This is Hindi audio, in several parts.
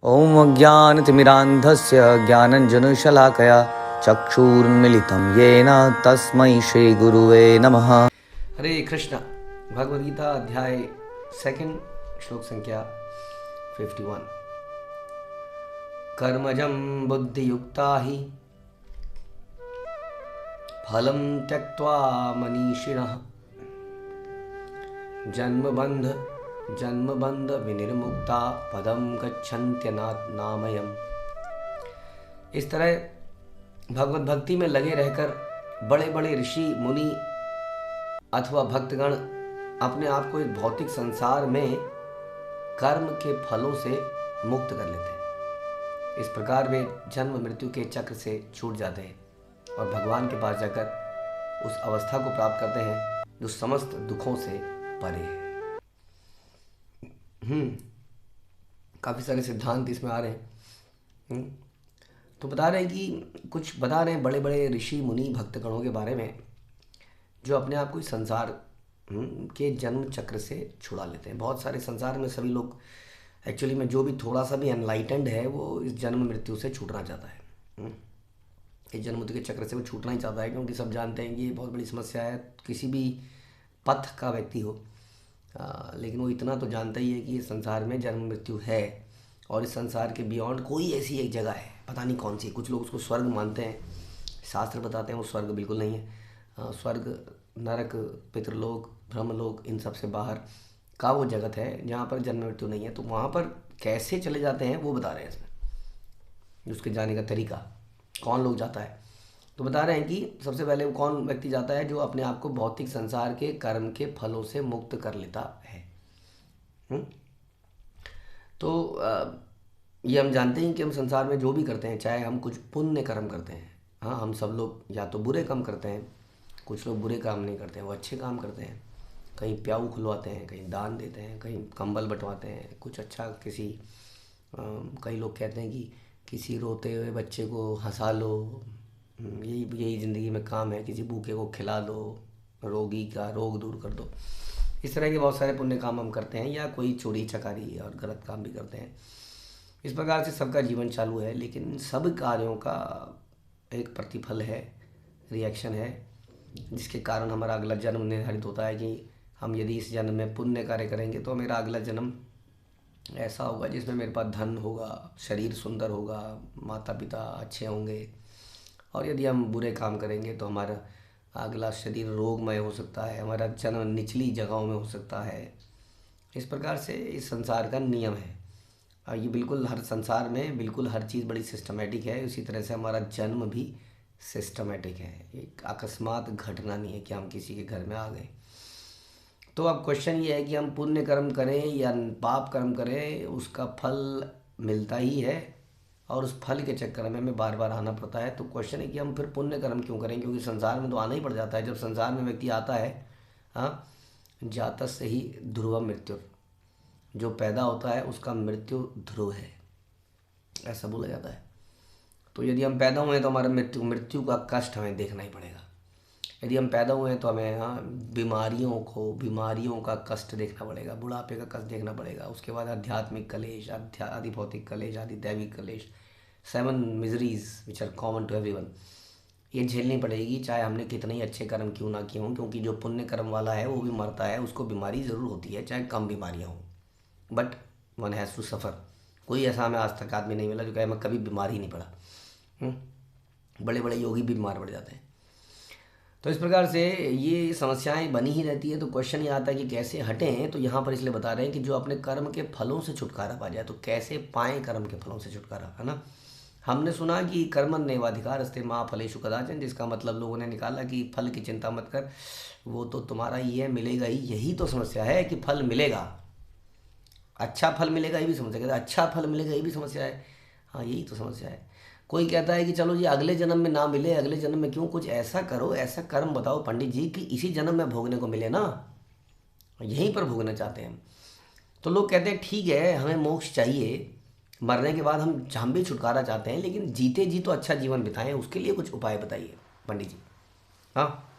ॐ अज्ञानतिमिरान्धस्य ज्ञानञ्जनशलाकया चक्षुरुन्मीलितं येन तस्मै श्रीगुरुवे नमः। हरे कृष्ण। भगवद गीता अध्याय 2 श्लोक संख्या 51। कर्मजं बुद्धियुक्ता हि फलं त्यक्त्वा मनीषिणः जन्मबंध विनिर्मुक्ता पदम गच्छन्त्यनामयम्। इस तरह भगवत भक्ति में लगे रहकर बड़े बड़े ऋषि मुनि अथवा भक्तगण अपने आप को इस भौतिक संसार में कर्म के फलों से मुक्त कर लेते हैं। इस प्रकार वे जन्म मृत्यु के चक्र से छूट जाते हैं और भगवान के पास जाकर उस अवस्था को प्राप्त करते हैं जो समस्त दुखों से परे है। काफ़ी सारे सिद्धांत इसमें आ रहे हैं। तो बता रहे हैं कि कुछ बता रहे हैं बड़े बड़े ऋषि मुनि भक्तगणों के बारे में जो अपने आप को इस संसार के जन्म चक्र से छुड़ा लेते हैं। बहुत सारे संसार में सभी लोग एक्चुअली में जो भी थोड़ा सा भी एनलाइटेंड है वो इस जन्म मृत्यु से छूटना चाहता है। इस जन्म मृत्यु के चक्र से वो छूटना ही चाहता है, क्योंकि सब जानते हैं कि ये बहुत बड़ी समस्या है किसी भी पथ का व्यक्ति हो। लेकिन वो इतना तो जानता ही है कि इस संसार में जन्म मृत्यु है और इस संसार के बियॉन्ड कोई ऐसी एक जगह है, पता नहीं कौन सी। कुछ लोग उसको स्वर्ग मानते हैं, शास्त्र बताते हैं वो स्वर्ग बिल्कुल नहीं है। स्वर्ग, नरक, पितृलोक, ब्रह्मलोक, इन सब से बाहर का वो जगत है जहाँ पर जन्म मृत्यु नहीं है। तो वहाँ पर कैसे चले जाते हैं वो बता रहे हैं इसमें, उसके जाने का तरीका, कौन लोग जाता है। तो बता रहे हैं कि सबसे पहले वो कौन व्यक्ति जाता है जो अपने आप को भौतिक संसार के कर्म के फलों से मुक्त कर लेता है। तो ये हम जानते हैं कि हम संसार में जो भी करते हैं, चाहे हम कुछ पुण्य कर्म करते हैं, हाँ हम सब लोग या तो बुरे काम करते हैं, कुछ लोग बुरे काम नहीं करते हैं, वो अच्छे काम करते हैं। कहीं प्याऊ खुलवाते हैं, कहीं दान देते हैं, कहीं कंबल बंटवाते हैं, कुछ अच्छा किसी कई लोग कहते हैं कि किसी रोते हुए बच्चे को हंसा लो, यही ज़िंदगी में काम है। किसी भूखे को खिला दो, रोगी का रोग दूर कर दो। इस तरह के बहुत सारे पुण्य काम हम करते हैं, या कोई चोरी चकारी और गलत काम भी करते हैं। इस प्रकार से सबका जीवन चालू है, लेकिन सब कार्यों का एक प्रतिफल है, रिएक्शन है, जिसके कारण हमारा अगला जन्म निर्धारित होता है कि हम यदि इस जन्म में पुण्य कार्य करेंगे तो मेरा अगला जन्म ऐसा होगा जिसमें मेरे पास धन होगा, शरीर सुंदर होगा, माता पिता अच्छे होंगे। और यदि हम बुरे काम करेंगे तो हमारा अगला शरीर रोगमय हो सकता है, हमारा जन्म निचली जगहों में हो सकता है। इस प्रकार से इस संसार का नियम है और ये बिल्कुल हर संसार में बिल्कुल हर चीज़ बड़ी सिस्टमेटिक है। उसी तरह से हमारा जन्म भी सिस्टमेटिक है, एक अकस्मात घटना नहीं है कि हम किसी के घर में आ गए। तो अब क्वेश्चन ये है कि हम पुण्य कर्म करें या पाप कर्म करें, उसका फल मिलता ही है और उस फल के चक्कर में हमें बार बार आना पड़ता है। तो क्वेश्चन है कि हम फिर पुण्य कर्म क्यों करें, क्योंकि संसार में तो आना ही पड़ जाता है। जब संसार में व्यक्ति आता है, हाँ, जातः से ही ध्रुव मृत्यु, जो पैदा होता है उसका मृत्यु ध्रुव है, ऐसा बोला जाता है। तो यदि हम पैदा हुए हैं तो हमारा मृत्यु का कष्ट हमें देखना ही पड़ेगा। यदि हम पैदा हुए हैं तो हमें, हाँ, बीमारियों का कष्ट देखना पड़ेगा, बुढ़ापे का कष्ट देखना पड़ेगा। उसके बाद आध्यात्मिक कलेश, आदि भौतिक कलेश, आदि दैविक कलेश, 7 miseries which are common to everyone, ये झेलनी पड़ेगी चाहे हमने कितने ही अच्छे कर्म क्यों ना किए हों। क्योंकि जो पुण्य कर्म वाला है वो भी मरता है, उसको बीमारी ज़रूर होती है, चाहे कम बीमारियाँ हों, but one has to suffer. कोई ऐसा हमें आज तक आदमी नहीं मिला जो कहे मैं कभी बीमार ही नहीं पड़ा। बड़े बड़े योगी भी बीमार पड़ जाते हैं। तो इस प्रकार से ये समस्याएं बनी ही रहती है। तो क्वेश्चन ये आता है कि कैसे हटें। तो यहाँ पर इसलिए बता रहे हैं कि जो अपने कर्म के फलों से छुटकारा पा जाए, तो कैसे पाएँ कर्म के फलों से छुटकारा, है ना। हमने सुना कि कर्मण्येवाधिकार अस्ते मा फलेषु कदाचन, जिसका मतलब लोगों ने निकाला कि फल की चिंता मत कर, वो तो तुम्हारा ही है, मिलेगा ही। यही तो समस्या है कि फल मिलेगा, अच्छा फल मिलेगा ये भी समस्या है, अच्छा फल मिलेगा ये भी समस्या है। हाँ, यही तो समस्या है। कोई कहता है कि चलो जी अगले जन्म में ना मिले, अगले जन्म में क्यों, कुछ ऐसा करो, ऐसा कर्म बताओ पंडित जी कि इसी जन्म में भोगने को मिले ना, यहीं पर भोगना चाहते हैं हम। तो लोग कहते हैं ठीक है हमें मोक्ष चाहिए, मरने के बाद हम भी छुटकारा चाहते हैं, लेकिन जीते जी तो अच्छा जीवन बिताएं, उसके लिए कुछ उपाय बताइए पंडित जी। हाँ,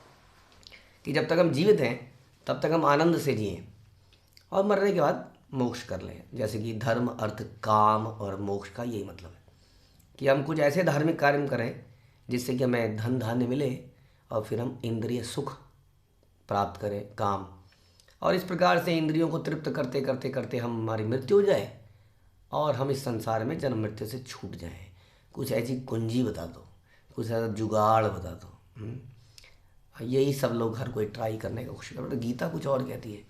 कि जब तक हम जीवित हैं तब तक हम आनंद से जिएं और मरने के बाद मोक्ष कर लें। जैसे कि धर्म अर्थ काम और मोक्ष का यही मतलब है कि हम कुछ ऐसे धार्मिक कार्य करें जिससे कि हमें धन धान्य मिले और फिर हम इंद्रिय सुख प्राप्त करें काम, और इस प्रकार से इंद्रियों को तृप्त करते करते करते हम हमारी मृत्यु हो जाए और हम इस संसार में जन्म मृत्यु से छूट जाएं। कुछ ऐसी कुंजी बता दो, कुछ ऐसा जुगाड़ बता दो। यही सब लोग हर कोई ट्राई करने का कोशिश करते। गीता कुछ और कहती है,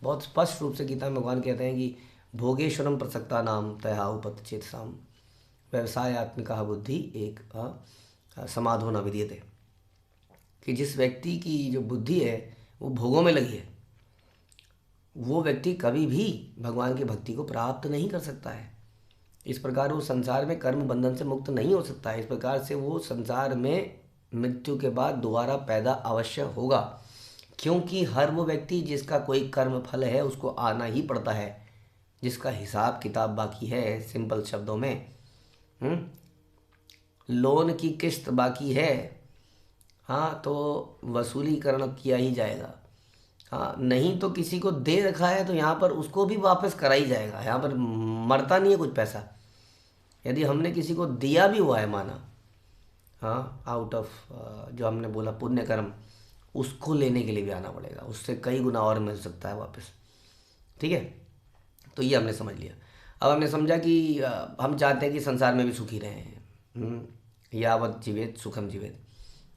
बहुत स्पष्ट रूप से गीता में भगवान कहते हैं कि भोगेश्वरम प्रसक्ता नाम तया उपत चेतसाम व्यवसाय आत्मिका बुद्धि एक समाधो न विद्यते। कि जिस व्यक्ति की जो बुद्धि है वो भोगों में लगी है, वो व्यक्ति कभी भी भगवान की भक्ति को प्राप्त नहीं कर सकता है। इस प्रकार वो संसार में कर्म बंधन से मुक्त नहीं हो सकता है। इस प्रकार से वो संसार में मृत्यु के बाद दोबारा पैदा अवश्य होगा, क्योंकि हर वो व्यक्ति जिसका कोई कर्म फल है उसको आना ही पड़ता है, जिसका हिसाब किताब बाकी है। सिंपल शब्दों में लोन की किस्त बाकी है, हाँ, तो वसूलीकरण किया ही जाएगा। हाँ, नहीं तो किसी को दे रखा है तो यहाँ पर उसको भी वापस करा ही जाएगा। यहाँ पर मरता नहीं है कुछ पैसा। यदि हमने किसी को दिया भी हुआ है माना, हाँ, आउट ऑफ जो हमने बोला पुण्य कर्म, उसको लेने के लिए भी आना पड़ेगा, उससे कई गुना और मिल सकता है वापस। ठीक है, तो ये हमने समझ लिया। अब हमने समझा कि हम चाहते हैं कि संसार में भी सुखी रहें। यावत जीवेत सुखम जीवेत।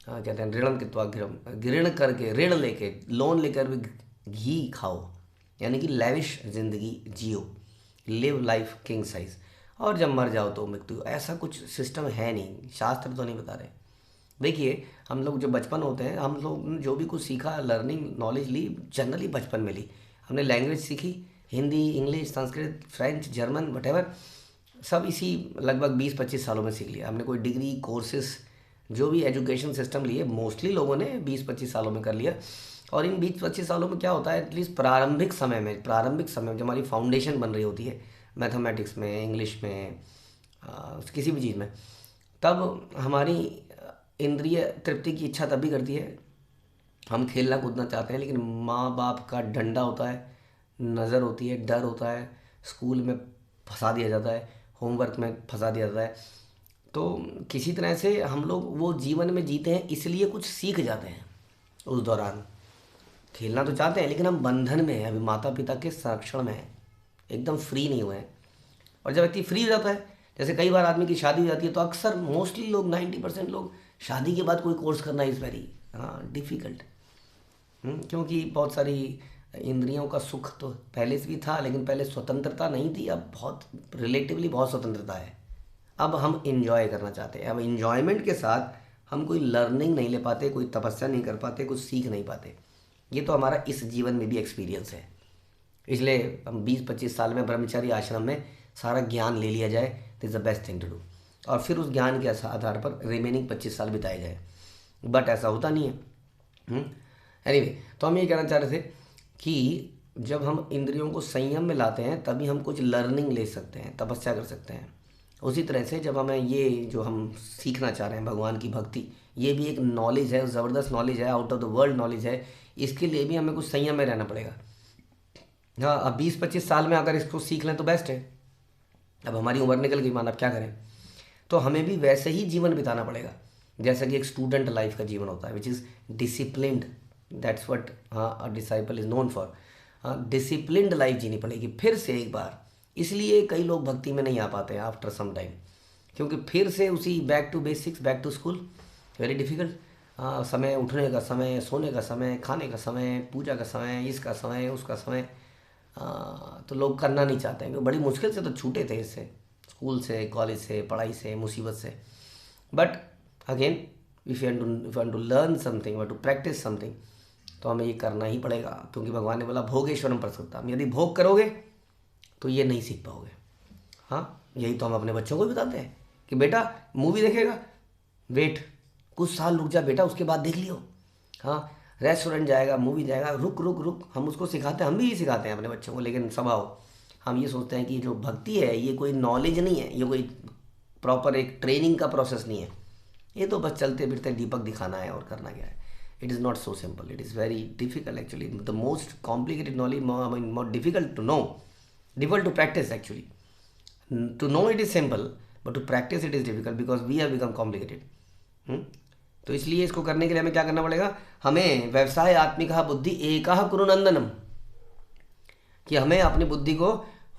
हाँ, कहते हैं ऋणम कृत्वा गिरम, ऋण करके, ऋण लेके, लोन लेकर भी घी खाओ, यानी कि लैविश जिंदगी जियो, लिव लाइफ किंग साइज, और जब मर जाओ तो मृत्यु। ऐसा कुछ सिस्टम है नहीं, शास्त्र तो नहीं बता रहे। देखिए, हम लोग जो बचपन होते हैं, हम लोग ने जो भी कुछ सीखा, लर्निंग नॉलेज ली, जनरली बचपन में ली। हमने लैंग्वेज सीखी, Hindi, English, Sanskrit, French, German, whatever, सब इसी लगभग 20-25 सालों में सीख लिया हमने। कोई डिग्री, कोर्सेस, जो भी एजुकेशन सिस्टम लिए, मोस्टली लोगों ने 20-25 सालों में कर लिया। और इन 20-25 सालों में क्या होता है, एटलीस्ट प्रारंभिक समय में जो हमारी फाउंडेशन बन रही होती है, मैथमेटिक्स में, इंग्लिश में, किसी भी चीज़ में, तब हमारी इंद्रिय तृप्ति की इच्छा तभी करती है। हम खेलना कूदना चाहते हैं, लेकिन माँ बाप का डंडा होता है, नज़र होती है, डर होता है, स्कूल में फंसा दिया जाता है, होमवर्क में फंसा दिया जाता है। तो किसी तरह से हम लोग वो जीवन में जीते हैं, इसलिए कुछ सीख जाते हैं उस दौरान। खेलना तो चाहते हैं, लेकिन हम बंधन में हैं, अभी माता पिता के संरक्षण में हैं, एकदम फ्री नहीं हुए हैं। और जब व्यक्ति फ्री हो जाता है, जैसे कई बार आदमी की शादी हो जाती है, तो अक्सर मोस्टली लोग 90% लोग शादी के बाद कोई कोर्स करना इज़ वेरी डिफ़िकल्ट। क्योंकि बहुत सारी इंद्रियों का सुख तो पहले से भी था, लेकिन पहले स्वतंत्रता नहीं थी, अब बहुत रिलेटिवली बहुत स्वतंत्रता है। अब हम इंजॉय करना चाहते हैं। अब इंजॉयमेंट के साथ हम कोई लर्निंग नहीं ले पाते, कोई तपस्या नहीं कर पाते, कुछ सीख नहीं पाते। ये तो हमारा इस जीवन में भी एक्सपीरियंस है। इसलिए हम 20-25 साल में ब्रह्मचारी आश्रम में सारा ज्ञान ले लिया जाए, this the best thing to do, और फिर उस ज्ञान के आधार पर रिमेनिंग 25 साल बिताए जाए। बट ऐसा होता नहीं है। एनीवे, तो हम ये कहना चाह रहे थे कि जब हम इंद्रियों को संयम में लाते हैं तभी हम कुछ लर्निंग ले सकते हैं, तपस्या कर सकते हैं। उसी तरह से जब हमें ये जो हम सीखना चाह रहे हैं भगवान की भक्ति, ये भी एक नॉलेज है, ज़बरदस्त नॉलेज है, out of the world knowledge है, इसके लिए भी हमें कुछ संयम में रहना पड़ेगा। हाँ, अब 20-25 साल में अगर इसको सीख लें तो बेस्ट है। अब हमारी उम्र निकल गई, मान अब क्या करें, तो हमें भी वैसे ही जीवन बिताना पड़ेगा जैसा कि एक स्टूडेंट लाइफ का जीवन होता है, which is disciplined. That's what a disciple is known for. Disciplined life जीनी पड़ेगी फिर से एक बार। इसलिए कई लोग भक्ति में नहीं आ पाते हैं आफ्टर सम टाइम, क्योंकि फिर से उसी back to basics, back to school, very difficult. समय, उठने का समय, सोने का समय, खाने का समय, पूजा का समय, इसका समय, उसका समय, तो लोग करना नहीं चाहते हैं, क्योंकि बड़ी मुश्किल से तो छूटे थे इससे, स्कूल से, कॉलेज से, पढ़ाई से, मुसीबत से। But again, if you want to learn something, want to practice something, तो हमें ये करना ही पड़ेगा, क्योंकि भगवान ने बोला भोगेश्वरम प्रसक्ताम। यदि भोग करोगे तो ये नहीं सीख पाओगे। हाँ, यही तो हम अपने बच्चों को भी बताते हैं कि बेटा मूवी देखेगा, वेट, कुछ साल रुक जा बेटा, उसके बाद देख लियो। हाँ, रेस्टोरेंट जाएगा, मूवी जाएगा, रुक रुक रुक, हम उसको सिखाते हैं, हम भी ये सिखाते हैं अपने बच्चों को। लेकिन स्वभाव हम ये सोचते हैं कि जो भक्ति है ये कोई नॉलेज नहीं है, ये कोई प्रॉपर एक ट्रेनिंग का प्रोसेस नहीं है, ये तो बस चलते फिरते दीपक दिखाना है और करना क्या है। It is not so simple, it is very difficult actually. The most complicated knowledge, more difficult to know Difficult to practice actually. To know it is simple, but to practice it is difficult because we have become complicated. तो इसलिए इसको करने के लिए हमें क्या करना पड़ेगा, हमें व्यवसाय आत्मिका बुद्धि एकः कुरु नंदनम, कि हमें अपनी बुद्धि को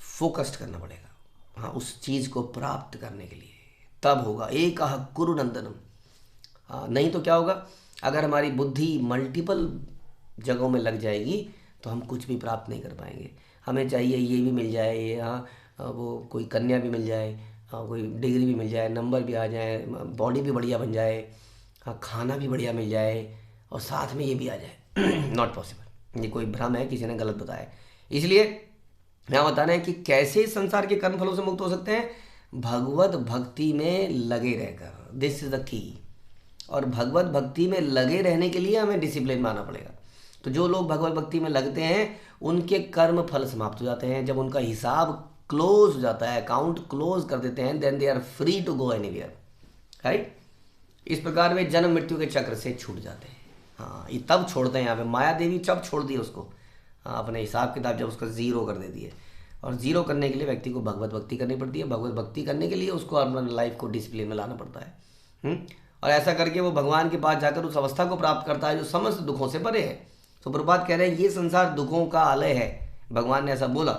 फोकस्ड करना पड़ेगा, हाँ, उस चीज़ को प्राप्त करने के लिए, तब होगा एकः कुरु नंदनम। हाँ, नहीं तो क्या होगा, अगर हमारी बुद्धि मल्टीपल जगहों में लग जाएगी तो हम कुछ भी प्राप्त नहीं कर पाएंगे। हमें चाहिए ये भी मिल जाए, ये वो कोई कन्या भी मिल जाए, कोई डिग्री भी मिल जाए, नंबर भी आ जाए, बॉडी भी बढ़िया बन जाए, खाना भी बढ़िया मिल जाए और साथ में ये भी आ जाए। नॉट पॉसिबल, ये कोई भ्रम है, किसी ने गलत बताया। इसलिए यहाँ बताना है कि कैसे इस संसार के कर्म फलों से मुक्त हो सकते हैं, भगवत भक्ति में लगे रहकर। This is the key. और भगवत भक्ति में लगे रहने के लिए हमें डिसिप्लिन मानना पड़ेगा। तो जो लोग भगवत भक्ति में लगते हैं उनके कर्म फल समाप्त हो जाते हैं। जब उनका हिसाब क्लोज हो जाता है, अकाउंट क्लोज कर देते हैं, then they are free to go anywhere, right. इस प्रकार वे जन्म मृत्यु के चक्र से छूट जाते हैं। हाँ, ये तब छोड़ते हैं। यहाँ पे माया देवी जब छोड़ दी उसको, हाँ, अपने हिसाब किताब जब उसका ज़ीरो कर देती है। और ज़ीरो करने के लिए व्यक्ति को भगवत भक्ति करनी पड़ती है। भगवत भक्ति करने के लिए उसको अपना लाइफ को डिसिप्लिन में लाना पड़ता है। और ऐसा करके वो भगवान के पास जाकर उस अवस्था को प्राप्त करता है जो समस्त दुखों से परे है। तो प्रभुपाद कह रहे हैं ये संसार दुखों का आलय है, भगवान ने ऐसा बोला।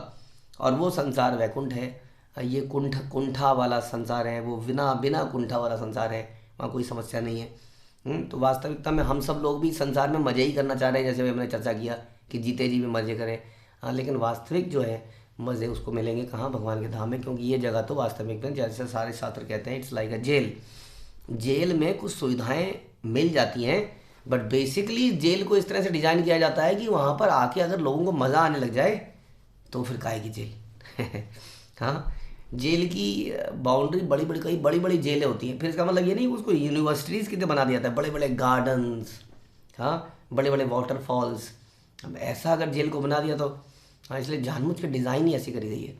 और वो संसार वैकुंठ है, ये कुंठा वाला संसार है, वो बिना कुंठा वाला संसार है, वहाँ कोई समस्या नहीं है। तो वास्तविकता में हम सब लोग भी संसार में मज़े ही करना चाह रहे हैं, जैसे हमने चर्चा किया कि जीते जी भी मज़े करें। हाँ, लेकिन वास्तविक जो है मज़े उसको मिलेंगे कहाँ, भगवान के धाम में। क्योंकि ये जगह तो वास्तविक में, जैसे सारे शास्त्र कहते हैं, it's like a jail. Jail में कुछ सुविधाएं मिल जाती हैं, बट बेसिकली जेल को इस तरह से डिज़ाइन किया जाता है कि वहाँ पर आके अगर लोगों को मज़ा आने लग जाए तो फिर काहे की जेल। हाँ, जेल की बाउंड्री कई बड़ी बड़ी जेलें होती हैं। फिर इसका मतलब ये नहीं कि उसको यूनिवर्सिटीज़ की तरह बना दिया जाता है, बड़े बड़े गार्डन्स, हाँ, बड़े बड़े वाटरफॉल्स। अब ऐसा अगर जेल को बना दिया तो हाँ, इसलिए जानबूझ के डिज़ाइन ही ऐसी करी गई है।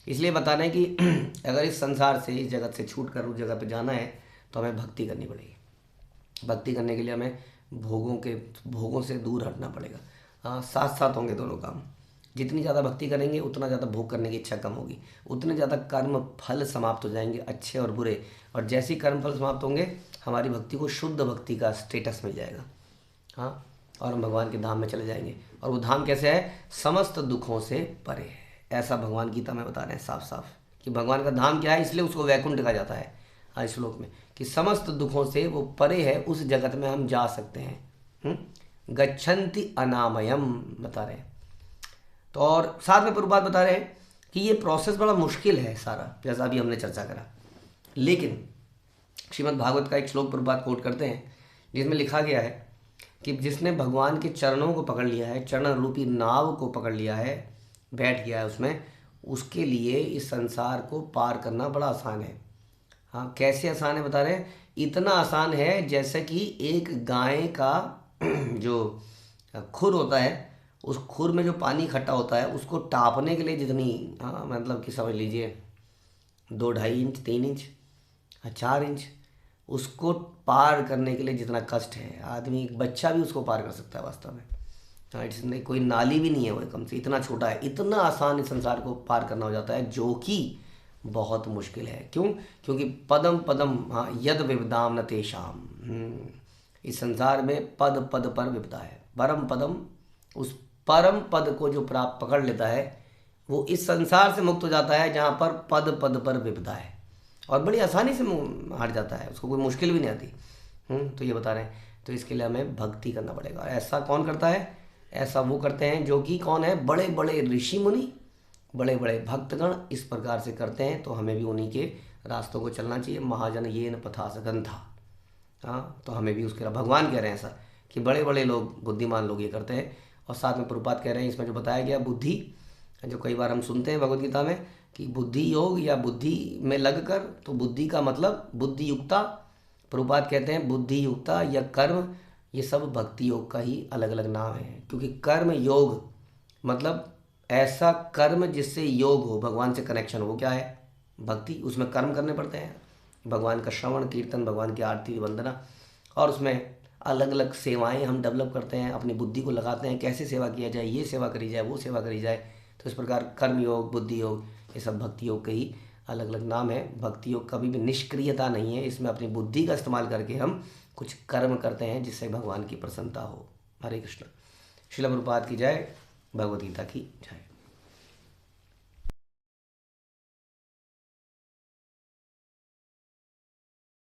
इसलिए बताना है कि अगर इस संसार से, इस जगत से छूट कर उस जगह पे जाना है तो हमें भक्ति करनी पड़ेगी। भक्ति करने के लिए हमें भोगों से दूर हटना पड़ेगा। हाँ, साथ साथ होंगे दोनों काम। जितनी ज़्यादा भक्ति करेंगे उतना ज़्यादा भोग करने की इच्छा कम होगी, उतने ज़्यादा कर्म फल समाप्त हो जाएंगे, अच्छे और बुरे। और जैसे ही कर्म फल समाप्त होंगे हमारी भक्ति को शुद्ध भक्ति का स्टेटस मिल जाएगा। हाँ, और हम भगवान के धाम में चले जाएंगे। और वो धाम कैसे है, समस्त दुखों से परे है। ऐसा भगवान गीता में बता रहे हैं साफ साफ कि भगवान का धाम क्या है, इसलिए उसको वैकुंठ कहा जाता है। हाँ, इस श्लोक में कि समस्त दुखों से वो परे है, उस जगत में हम जा सकते हैं। गच्छन्ति अनामयम बता रहे हैं। तो और साथ में प्रभुपाद बता रहे हैं कि ये प्रोसेस बड़ा मुश्किल है सारा, जैसा अभी हमने चर्चा करा। लेकिन श्रीमद् भागवत का एक श्लोक प्रभुपाद कोट करते हैं जिसमें लिखा गया है कि जिसने भगवान के चरणों को पकड़ लिया है, चरण रूपी नाव को पकड़ लिया है, बैठ गया है उसमें, उसके लिए इस संसार को पार करना बड़ा आसान है। हाँ, कैसे आसान है बता रहे हैं, इतना आसान है जैसे कि एक गाय का जो खुर होता है, उस खुर में जो पानी इकट्ठा होता है उसको टापने के लिए जितनी, हाँ, मतलब कि समझ लीजिए 2-2.5 इंच, 3 इंच, 4 इंच, उसको पार करने के लिए जितना कष्ट है, आदमी, एक बच्चा भी उसको पार कर सकता है वास्तव में। हाँ, इट्स नहीं, कोई नाली भी नहीं है वो, कम से इतना छोटा है। इतना आसान इस संसार को पार करना हो जाता है, जो कि बहुत मुश्किल है। क्यों? क्योंकि पदम पदम, हाँ, यद विपदाम न तेषाम। इस संसार में पद पद पर विपदा है। परम पदम, उस परम पद को जो प्राप्त पकड़ लेता है वो इस संसार से मुक्त हो जाता है जहाँ पर पद पद पर विपदा है, और बड़ी आसानी से हट जाता है, उसको कोई मुश्किल भी नहीं आती। तो ये बता रहे हैं। तो इसके लिए हमें भक्ति करना पड़ेगा। ऐसा कौन करता है? ऐसा वो करते हैं जो कि कौन है, बड़े बड़े ऋषि मुनि, बड़े बड़े भक्तगण इस प्रकार से करते हैं। तो हमें भी उन्हीं के रास्तों को चलना चाहिए। महाजन ये न पथा सगंधा। हाँ, तो हमें भी उसके, भगवान कह रहे हैं ऐसा कि बड़े बड़े लोग, बुद्धिमान लोग ये करते हैं। और साथ में प्रभुपाद कह रहे हैं इसमें जो बताया गया बुद्धि, जो कई बार हम सुनते हैं भगवद गीता में कि बुद्धि योग या बुद्धि में लगकर, तो बुद्धि का मतलब बुद्धि युक्ता। प्रभुपाद कहते हैं बुद्धि युक्ता या कर्म, ये सब भक्ति योग का ही अलग अलग नाम है। क्योंकि कर्म योग मतलब ऐसा कर्म जिससे योग हो, भगवान से कनेक्शन हो, क्या है? भक्ति। उसमें कर्म करने पड़ते हैं, भगवान का श्रवण कीर्तन, भगवान की आरती वंदना, और उसमें अलग अलग सेवाएं हम डेवलप करते हैं, अपनी बुद्धि को लगाते हैं, कैसे सेवा किया जाए, ये सेवा करी जाए, वो सेवा करी जाए। तो इस प्रकार कर्म योग, बुद्धि योग, ये सब भक्ति योग के ही अलग अलग नाम है। भक्ति योग कभी भी निष्क्रियता नहीं है, इसमें अपनी बुद्धि का इस्तेमाल करके हम कुछ कर्म करते हैं जिससे भगवान की प्रसन्नता हो। हरे कृष्ण। श्रील प्रभुपाद की जय, भगवद गीता की जय।